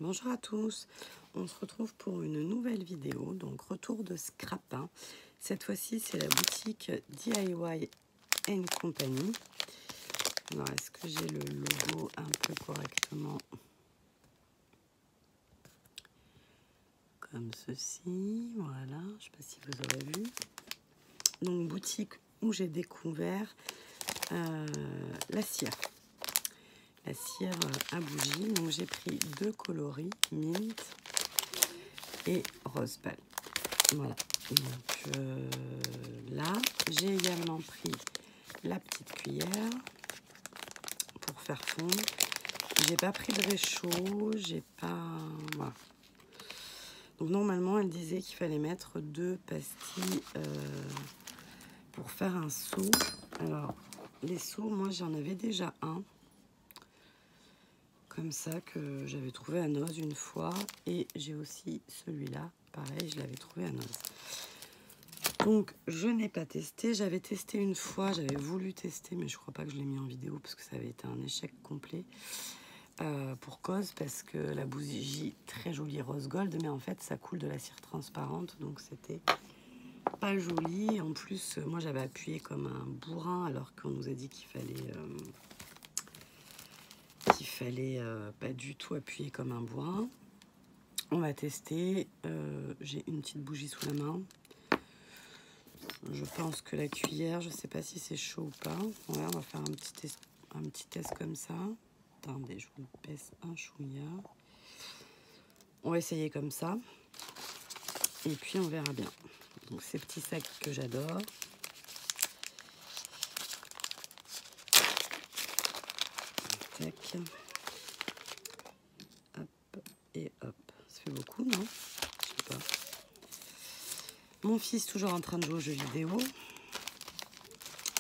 Bonjour à tous, on se retrouve pour une nouvelle vidéo, donc retour de Scrapin. Cette fois-ci c'est la boutique DIY & Company. Alors est-ce que j'ai le logo un peu correctement? Comme ceci, voilà, je ne sais pas si vous aurez vu. Donc boutique où j'ai découvert la cire. La cire à bougie. Donc j'ai pris deux coloris, mint et rose pâle. Voilà. Donc là, j'ai également pris la petite cuillère pour faire fondre. J'ai pas pris de réchaud, j'ai pas. Voilà. Donc normalement, elle disait qu'il fallait mettre 2 pastilles pour faire un seau. Alors les seaux, moi j'en avais déjà un. Comme ça que j'avais trouvé à Noz une fois, et j'ai aussi celui-là, pareil, je l'avais trouvé à Noz. Donc je n'ai pas testé, j'avais testé une fois, j'avais voulu tester, mais je crois pas que je l'ai mis en vidéo parce que ça avait été un échec complet pour cause, parce que la bougie très jolie rose gold, mais en fait ça coule de la cire transparente, donc c'était pas joli. En plus, moi j'avais appuyé comme un bourrin alors qu'on nous a dit qu'il fallait pas du tout appuyer comme un bourrin. On va tester. J'ai une petite bougie sous la main. Je pense que la cuillère, je sais pas si c'est chaud ou pas. Ouais, on va faire un petit test comme ça. Attendez, je vous baisse un chouïa. On va essayer comme ça. Et puis on verra bien. Donc ces petits sacs que j'adore. Tac. Hop et hop. Ça fait beaucoup, non? Je sais pas. Mon fils toujours en train de jouer aux jeux vidéo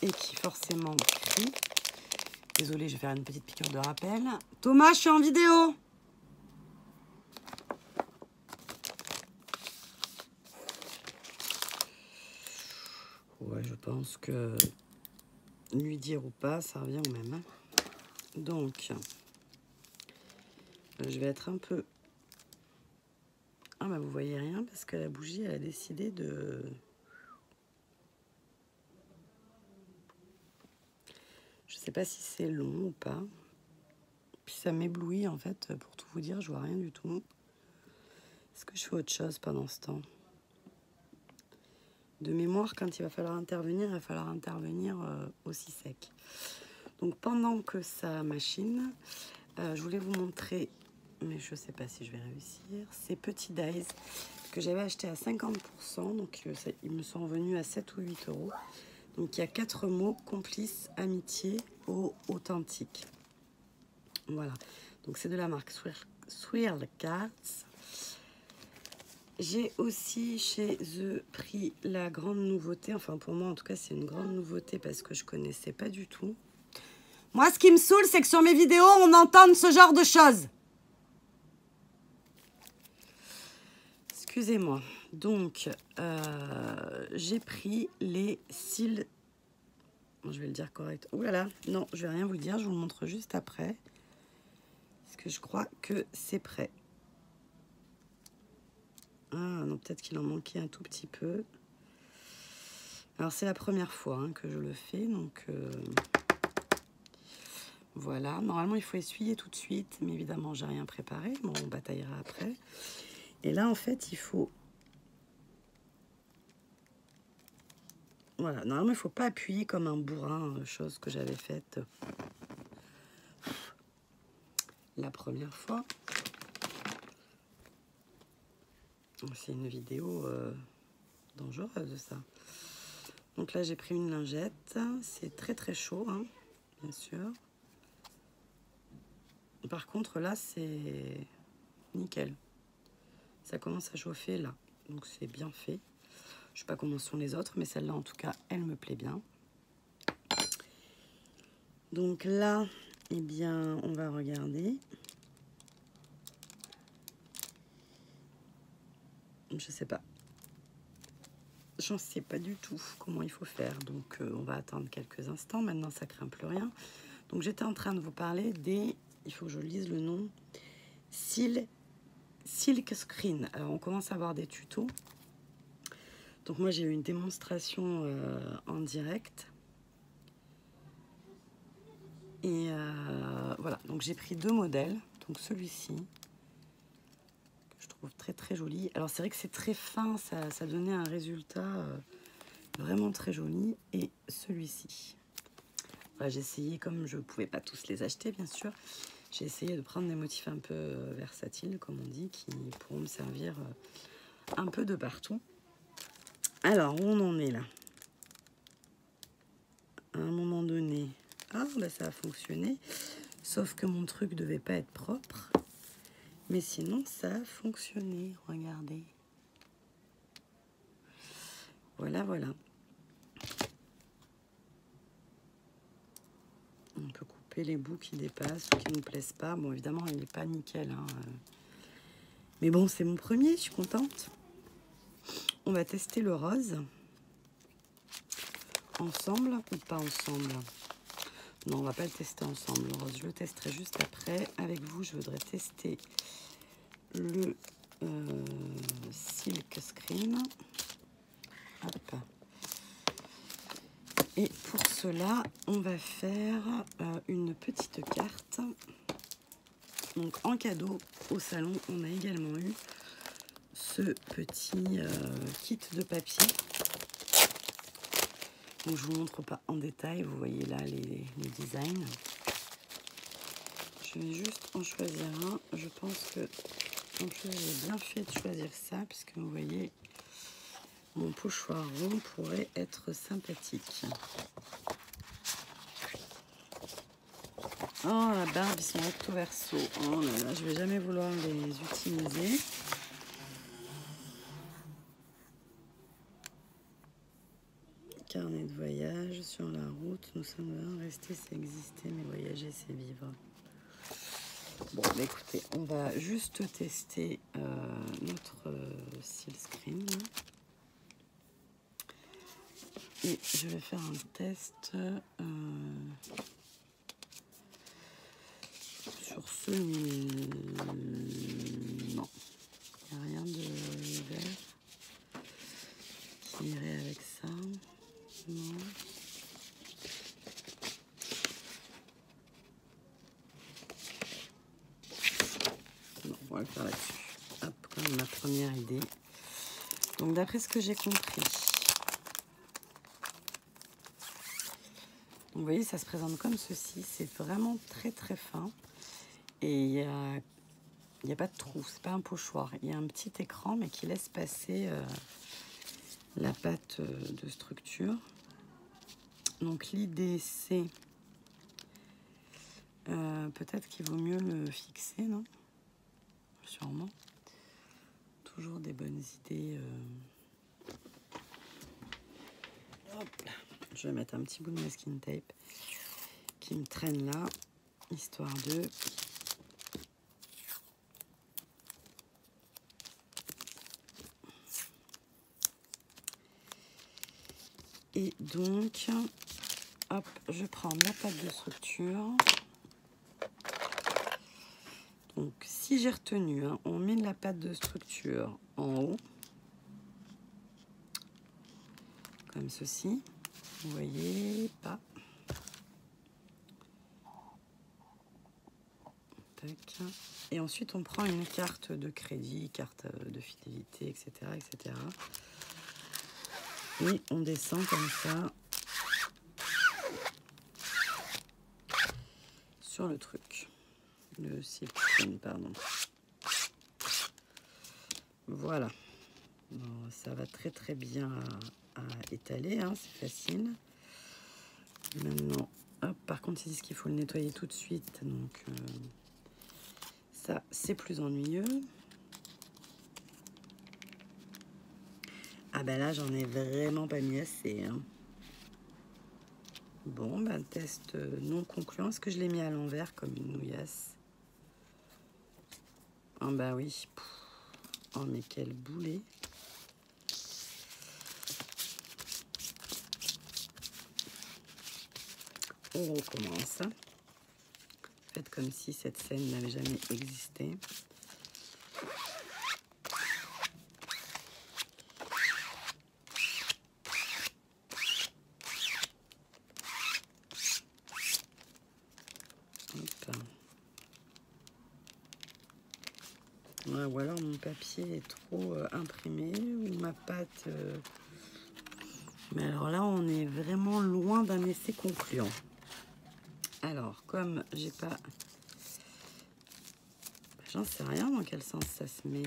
et qui forcément crie. Désolée, je vais faire une petite piqûre de rappel. Thomas, je suis en vidéo. Ouais, je pense que lui dire ou pas, ça revient au même. Donc, je vais être un peu... Ah bah vous voyez rien parce que la bougie, elle a décidé de... Je sais pas si c'est long ou pas. Puis ça m'éblouit en fait, pour tout vous dire, je vois rien du tout. Est-ce que je fais autre chose pendant ce temps? De mémoire, quand il va falloir intervenir, il va falloir intervenir aussi sec. Donc pendant que ça machine, je voulais vous montrer, mais je ne sais pas si je vais réussir, ces petits dies que j'avais acheté à 50%. Donc ils me sont revenus à 7 ou 8 euros. Donc il y a 4 mots: complice, amitié, authentique. Voilà. Donc c'est de la marque Swirl Cards. J'ai aussi chez eux pris la grande nouveauté. Enfin pour moi en tout cas c'est une grande nouveauté parce que je connaissais pas du tout. Moi ce qui me saoule c'est que sur mes vidéos on entende ce genre de choses. Excusez-moi. Donc j'ai pris les cils. Bon, je vais le dire correct. Ouh là là, non, je vais rien vous le dire, je vous le montre juste après. Parce que je crois que c'est prêt. Ah non, peut-être qu'il en manquait un tout petit peu. Alors c'est la première fois hein, que je le fais, donc voilà. Normalement il faut essuyer tout de suite, mais évidemment j'ai rien préparé. Bon, on bataillera après. Et là en fait il faut... Voilà, normalement il ne faut pas appuyer comme un bourrin, chose que j'avais faite la première fois. C'est une vidéo dangereuse ça. Donc là j'ai pris une lingette, c'est très très chaud hein, bien sûr. Par contre là c'est nickel, ça commence à chauffer là, donc c'est bien fait. Je sais pas comment sont les autres, mais celle-là en tout cas elle me plaît bien. Donc là eh bien on va regarder. Je sais pas, j'en sais pas du tout comment il faut faire, donc on va attendre quelques instants. Maintenant ça craint plus rien. Donc j'étais en train de vous parler des, il faut que je lise le nom, cils Silk Screen. Alors on commence à avoir des tutos. Donc moi j'ai eu une démonstration en direct. Et voilà, donc j'ai pris 2 modèles. Donc celui-ci, que je trouve très très joli. Alors c'est vrai que c'est très fin, ça donnait un résultat vraiment très joli. Et celui-ci. Voilà, j'ai essayé, comme je ne pouvais pas tous les acheter bien sûr, j'ai essayé de prendre des motifs un peu versatiles, comme on dit, qui pourront me servir un peu de partout. Alors, où on en est là? À un moment donné, ah, bah ça a fonctionné. Sauf que mon truc devait pas être propre. Mais sinon, ça a fonctionné. Regardez. Voilà, voilà. On peut couper les bouts qui dépassent ou qui ne nous plaisent pas. Bon, évidemment, il n'est pas nickel, hein. Mais bon, c'est mon premier, je suis contente. On va tester le rose. Ensemble ou pas ensemble? Non, on va pas le tester ensemble, le rose. Je le testerai juste après. Avec vous, je voudrais tester le Silk Screen. Hop. Et pour cela, on va faire une petite carte. Donc en cadeau, au salon, on a également eu ce petit kit de papier. Donc je vous montre pas en détail, vous voyez là les designs. Je vais juste en choisir un. Je pense que en plus j'ai bien fait de choisir ça, puisque vous voyez, mon pochoir rond pourrait être sympathique. Oh la barbe, ils sont recto verso. Oh là là, je vais jamais vouloir les utiliser. Carnet de voyage, sur la route, nous sommes là, rester c'est exister, mais voyager c'est vivre. Bon, bah écoutez, on va juste tester notre Silk Screen. Et je vais faire un test sur ce. Non, il n'y a rien de vert qui irait avec ça. Non. Non, on va le faire là-dessus. Hop, comme ma première idée. Donc d'après ce que j'ai compris, vous voyez, ça se présente comme ceci. C'est vraiment très très fin. Et il n'y a pas de trou, c'est pas un pochoir. Il y a un petit écran, mais qui laisse passer la pâte de structure. Donc l'idée, c'est peut-être qu'il vaut mieux le fixer, non? Sûrement. Toujours des bonnes idées. Hop là. Je vais mettre un petit bout de masking tape qui me traîne là, histoire de... Et donc, hop, je prends la pâte de structure. Donc, si j'ai retenu, hein, on met de la pâte de structure en haut, comme ceci. Vous voyez pas. Tac. Et ensuite, on prend une carte de crédit, carte de fidélité, etc., etc. Et on descend comme ça sur le truc. Le Silk Screen, pardon. Voilà. Bon, ça va très très bien à étaler, hein, c'est facile. Maintenant, hop, par contre, ils disent qu'il faut le nettoyer tout de suite. Donc, ça, c'est plus ennuyeux. Ah ben là, j'en ai vraiment pas mis assez, hein. Bon, ben test non concluant. Est-ce que je l'ai mis à l'envers comme une nouillasse? Ah bah oui. Oh mais quel boulet. On recommence. Faites comme si cette scène n'avait jamais existé. Ouais, ou alors mon papier est trop imprimé, ou ma pâte... Mais alors là, on est vraiment loin d'un essai concluant. Alors, comme j'ai pas... J'en sais rien dans quel sens ça se met.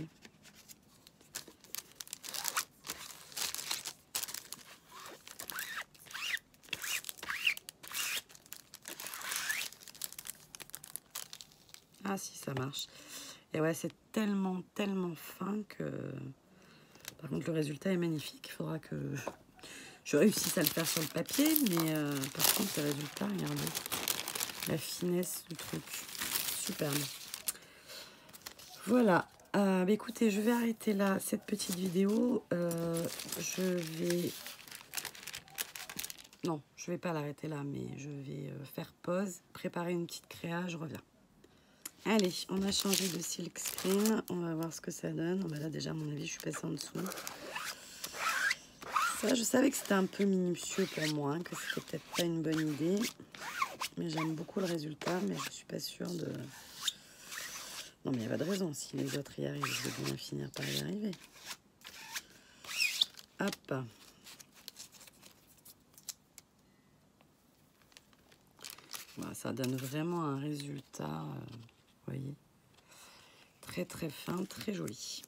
Ah si, ça marche. Et ouais, c'est tellement, tellement fin que... Par contre, le résultat est magnifique. Il faudra que je réussisse à le faire sur le papier. Mais par contre, le résultat, regardez. La finesse du truc. Superbe. Voilà. Bah écoutez, je vais arrêter là cette petite vidéo. Je vais... Non, je vais pas l'arrêter là, mais je vais faire pause, préparer une petite créa, je reviens. Allez, on a changé de silk screen. On va voir ce que ça donne. Bah là, déjà, à mon avis, je suis passée en dessous. Ça, je savais que c'était un peu minutieux pour moi, hein, que c'était peut-être pas une bonne idée. Mais j'aime beaucoup le résultat, mais je suis pas sûre de... Non, mais il n'y a pas de raison. Si les autres y arrivent, je vais bien finir par y arriver. Hop. Voilà, ça donne vraiment un résultat, vous voyez, très très fin, très joli.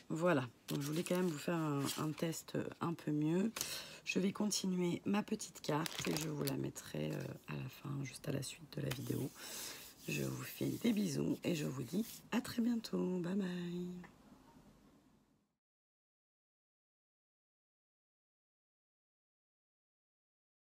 Voilà, donc je voulais quand même vous faire un test un peu mieux. Je vais continuer ma petite carte et je vous la mettrai à la fin, juste à la suite de la vidéo. Je vous fais des bisous et je vous dis à très bientôt. Bye bye.